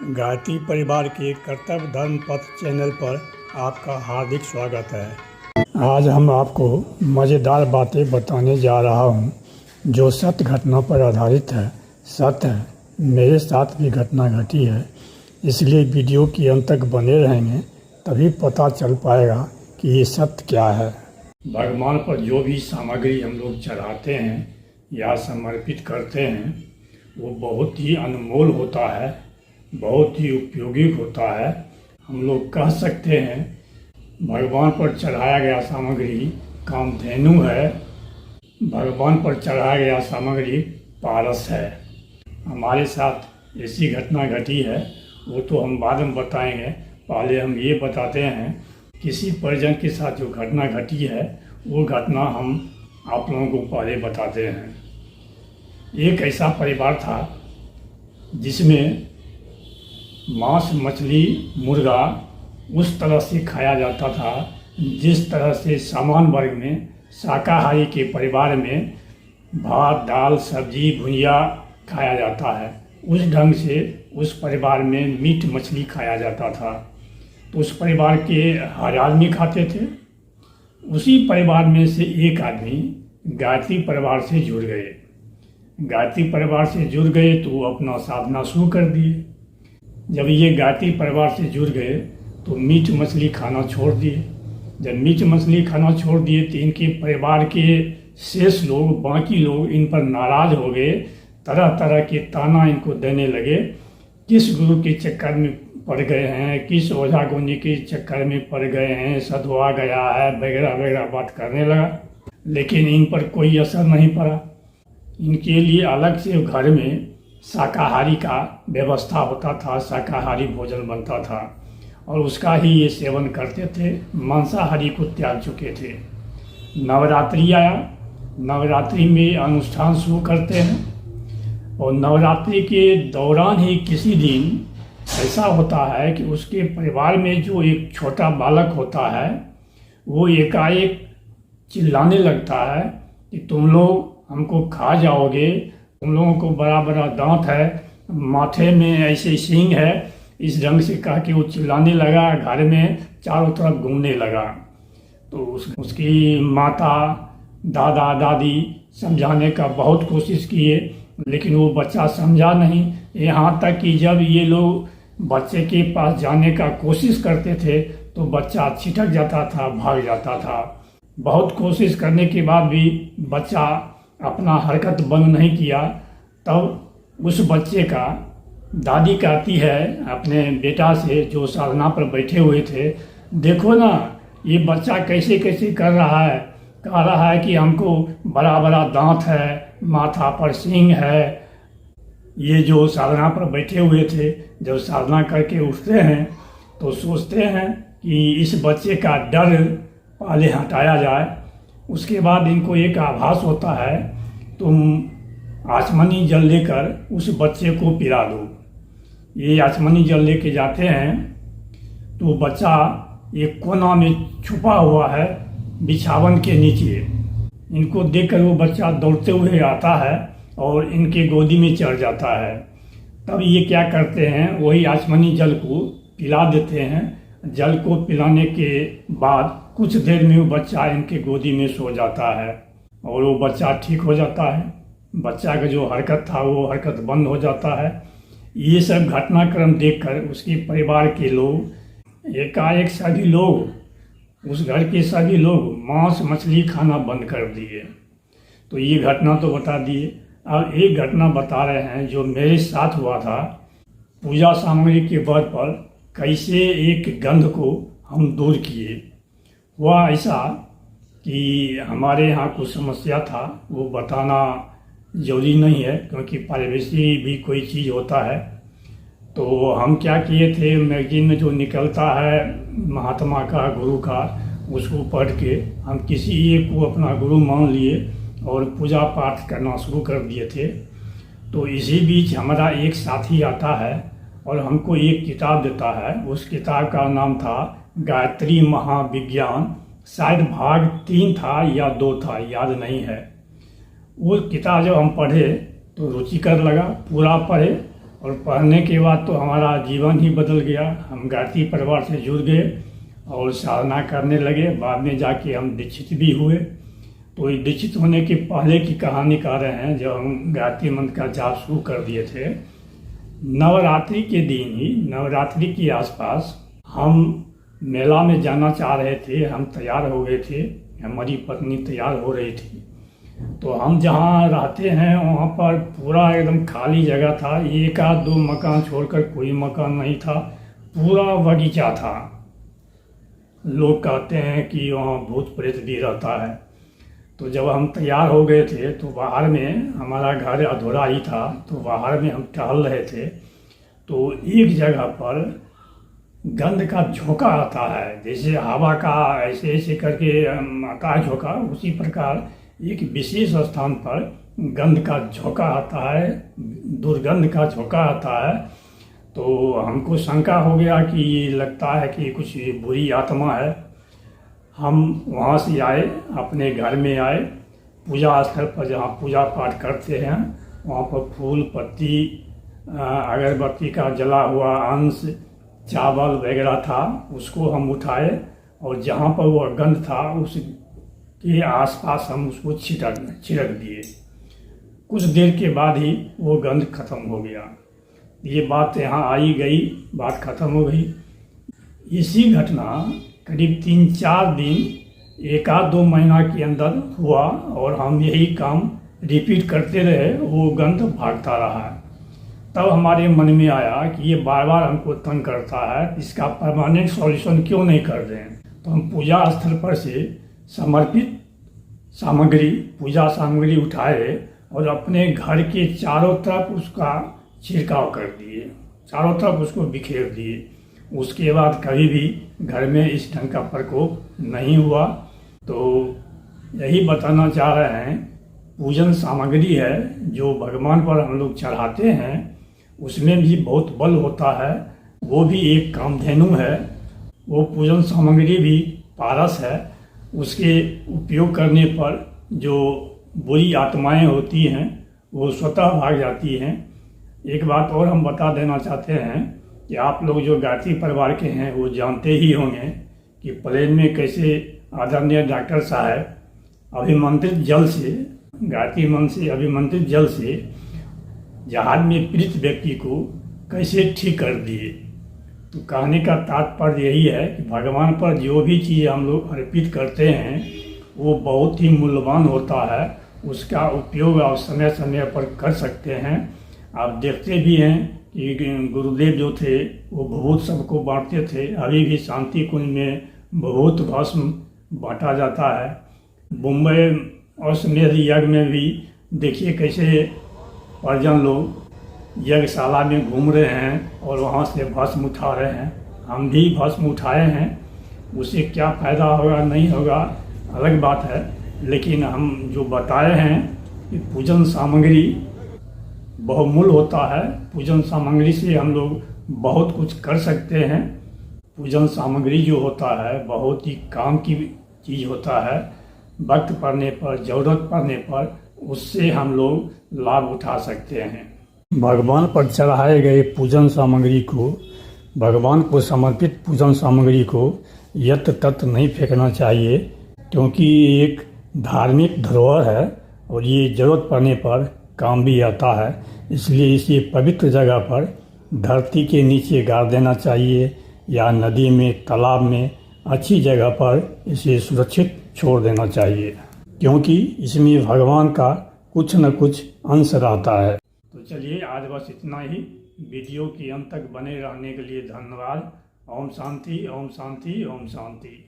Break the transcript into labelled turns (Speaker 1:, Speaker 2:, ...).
Speaker 1: गायत्री परिवार के कर्तव्य धर्म पथ चैनल पर आपका हार्दिक स्वागत है। आज हम आपको मज़ेदार बातें बताने जा रहा हूँ जो सत्य घटना पर आधारित है। सत्य है, मेरे साथ भी घटना घटी है, इसलिए वीडियो के अंत तक बने रहेंगे, तभी पता चल पाएगा कि ये सत्य क्या है। भगवान पर जो भी सामग्री हम लोग चढ़ाते हैं या समर्पित करते हैं वो बहुत ही अनमोल होता है, बहुत ही उपयोगी होता है। हम लोग कह सकते हैं भगवान पर चढ़ाया गया सामग्री कामधेनु है, भगवान पर चढ़ाया गया सामग्री पारस है। हमारे साथ ऐसी घटना घटी है, वो तो हम बाद में बताएंगे। पहले हम ये बताते हैं किसी परिजन के साथ जो घटना घटी है वो घटना हम आप लोगों को पहले बताते हैं। एक ऐसा परिवार था जिसमें मांस, मछली, मुर्गा उस तरह से खाया जाता था जिस तरह से सामान्य वर्ग में शाकाहारी के परिवार में भात, दाल, सब्जी, भुजिया खाया जाता है, उस ढंग से उस परिवार में मीट मछली खाया जाता था। तो उस परिवार के हर आदमी खाते थे। उसी परिवार में से एक आदमी गायत्री परिवार से जुड़ गए। गायत्री परिवार से जुड़ गए तो वो अपना साधना शुरू कर दिए। जब ये गायत्री परिवार से जुड़ गए तो मीट मछली खाना छोड़ दिए। जब मीट मछली खाना छोड़ दिए तो इनके परिवार के शेष लोग, बाकी लोग इन पर नाराज हो गए, तरह तरह के ताना इनको देने लगे। किस गुरु के चक्कर में पड़ गए हैं, किस ओझा गुनी के चक्कर में पड़ गए हैं, सधवा गया है, वगैरह वगैरह बात करने लगा। लेकिन इन पर कोई असर नहीं पड़ा। इनके लिए अलग से घर में शाकाहारी का व्यवस्था होता था, शाकाहारी भोजन बनता था और उसका ही ये सेवन करते थे। मांसाहारी को त्याग चुके थे। नवरात्रि आया, नवरात्रि में अनुष्ठान शुरू करते हैं और नवरात्रि के दौरान ही किसी दिन ऐसा होता है कि उसके परिवार में जो एक छोटा बालक होता है वो एकाएक चिल्लाने लगता है कि तुम लोग हमको खा जाओगे, तुम लोगों को बड़ा बड़ा दांत है, माथे में ऐसे सींग है। इस ढंग से कह के वो चिल्लाने लगा, घर में चारों तरफ घूमने लगा। तो उसकी माता, दादा, दादी समझाने का बहुत कोशिश किए, लेकिन वो बच्चा समझा नहीं। यहाँ तक कि जब ये लोग बच्चे के पास जाने का कोशिश करते थे तो बच्चा छिटक जाता था, भाग जाता था। बहुत कोशिश करने के बाद भी बच्चा अपना हरकत बंद नहीं किया। तब उस बच्चे का दादी कहती है अपने बेटा से जो साधना पर बैठे हुए थे, देखो ना ये बच्चा कैसे कैसे कर रहा है। कह रहा है कि हमको बड़ा बड़ा दांत है, माथा पर सींग है। ये जो साधना पर बैठे हुए थे जब साधना करके उठते हैं तो सोचते हैं कि इस बच्चे का डर पहले हटाया जाए। उसके बाद इनको एक आभास होता है, तुम आचमनी जल लेकर उस बच्चे को पिला दो। ये आचमनी जल लेके जाते हैं तो बच्चा एक कोना में छुपा हुआ है बिछावन के नीचे। इनको देखकर वो बच्चा दौड़ते हुए आता है और इनके गोदी में चढ़ जाता है। तब ये क्या करते हैं, वही आचमनी जल को पिला देते हैं। जल को पिलाने के बाद कुछ देर में वो बच्चा इनके गोदी में सो जाता है और वो बच्चा ठीक हो जाता है। बच्चा का जो हरकत था वो हरकत बंद हो जाता है। ये सब घटनाक्रम देखकर उसके परिवार के लोग एकाएक सभी लोग, उस घर के सभी लोग मांस मछली खाना बंद कर दिए। तो ये घटना तो बता दिए। अब एक घटना बता रहे हैं जो मेरे साथ हुआ था। पूजा सामग्री के बल पर कैसे एक गंध को हम दूर किए। हुआ ऐसा कि हमारे यहाँ कुछ समस्या था, वो बताना जरूरी नहीं है क्योंकि प्राइवेसी भी कोई चीज़ होता है। तो हम क्या किए थे, मैगजीन में जो निकलता है महात्मा का, गुरु का, उसको पढ़ के हम किसी एक को अपना गुरु मान लिए और पूजा पाठ करना शुरू कर दिए थे। तो इसी बीच हमारा एक साथी आता है और हमको एक किताब देता है। उस किताब का नाम था गायत्री महाविज्ञान, शायद भाग 3 था या 2 था, याद नहीं है। वो किताब जब हम पढ़े तो रुचिकर लगा, पूरा पढ़े और पढ़ने के बाद तो हमारा जीवन ही बदल गया। हम गायत्री परिवार से जुड़ गए और साधना करने लगे। बाद में जाके हम दीक्षित भी हुए। तो ये दीक्षित होने के पहले की कहानी कह रहे हैं, जब हम गायत्री मंत्र का जाप शुरू कर दिए थे। नवरात्रि के दिन ही, नवरात्रि के आसपास हम मेला में जाना चाह रहे थे। हम तैयार हो गए थे, हमारी पत्नी तैयार हो रही थी। तो हम जहाँ रहते हैं वहाँ पर पूरा एकदम खाली जगह था। एक आध दो मकान छोड़कर कोई मकान नहीं था, पूरा बगीचा था। लोग कहते हैं कि वहाँ भूत प्रेत भी रहता है। तो जब हम तैयार हो गए थे तो बाहर में, हमारा घर अधूरा ही था, तो बाहर में हम टहल रहे थे। तो एक जगह पर गंध का झोंका आता है, जैसे हवा का ऐसे ऐसे करके आता है झोंका, उसी प्रकार एक विशेष स्थान पर गंध का झोंका आता है, दुर्गंध का झोंका आता है। तो हमको शंका हो गया कि लगता है कि कुछ बुरी आत्मा है। हम वहाँ से आए, अपने घर में आए। पूजा स्थल पर जहाँ पूजा पाठ करते हैं वहाँ पर फूल पत्ती, अगरबत्ती का जला हुआ अंश, चावल वगैरह था, उसको हम उठाए और जहाँ पर वह गंध था उसके आसपास हम उसको छिड़क दिए। कुछ देर के बाद ही वो गंध खत्म हो गया। ये बात यहाँ आई गई, बात खत्म हो गई। इसी घटना करीब 3-4 दिन, 1-2 महीना के अंदर हुआ और हम यही काम रिपीट करते रहे। वो गंध भागता रहा। तब हमारे मन में आया कि ये बार बार हमको तंग करता है, इसका परमानेंट सॉल्यूशन क्यों नहीं कर दें। तो हम पूजा स्थल पर से समर्पित सामग्री, पूजा सामग्री उठाए और अपने घर के चारों तरफ उसका छिड़काव कर दिए, चारों तरफ उसको बिखेर दिए। उसके बाद कभी भी घर में इस ढंग का प्रकोप नहीं हुआ। तो यही बताना चाह रहे हैं, पूजन सामग्री है जो भगवान पर हम लोग चढ़ाते हैं, उसमें भी बहुत बल होता है। वो भी एक कामधेनु है। वो पूजन सामग्री भी पारस है। उसके उपयोग करने पर जो बुरी आत्माएं होती हैं वो स्वतः भाग जाती हैं। एक बात और हम बता देना चाहते हैं कि आप लोग जो गायत्री परिवार के हैं वो जानते ही होंगे कि प्लेन में कैसे आदरणीय डॉक्टर साहब अभिमंत्रित जल से, गायत्री मंत्र से अभिमंत्रित जल से जहाज में पीड़ित व्यक्ति को कैसे ठीक कर दिए। तो कहने का तात्पर्य यही है कि भगवान पर जो भी चीज़ हम लोग अर्पित करते हैं वो बहुत ही मूल्यवान होता है। उसका उपयोग आप समय समय पर कर सकते हैं। आप देखते भी हैं कि गुरुदेव जो थे वो भभूत सबको बांटते थे। अभी भी शांति कुंज में भभूत भस्म बांटा जाता है। मुंबई और अश्वमेध यज्ञ में भी देखिए कैसे परिजन लोग यज्ञशाला में घूम रहे हैं और वहाँ से भस्म उठा रहे हैं। हम भी भस्म उठाए हैं। उससे क्या फ़ायदा होगा नहीं होगा अलग बात है, लेकिन हम जो बताए हैं कि पूजन सामग्री बहुमूल्य होता है। पूजन सामग्री से हम लोग बहुत कुछ कर सकते हैं। पूजन सामग्री जो होता है बहुत ही काम की चीज़ होता है। वक्त पड़ने पर, ज़रूरत पड़ने पर उससे हम लोग लाभ उठा सकते हैं। भगवान पर चढ़ाए गए पूजन सामग्री को, भगवान को समर्पित पूजन सामग्री को यत्र तत्र नहीं फेंकना चाहिए, क्योंकि ये एक धार्मिक धरोहर है और ये ज़रूरत पड़ने पर काम भी आता है। इसलिए इसे पवित्र जगह पर धरती के नीचे गाड़ देना चाहिए या नदी में, तालाब में, अच्छी जगह पर इसे सुरक्षित छोड़ देना चाहिए, क्योंकि इसमें भगवान का कुछ न कुछ अंश रहता है। तो चलिए आज बस इतना ही। वीडियो के अंत तक बने रहने के लिए धन्यवाद। ओम शांति, ओम शांति, ओम शांति।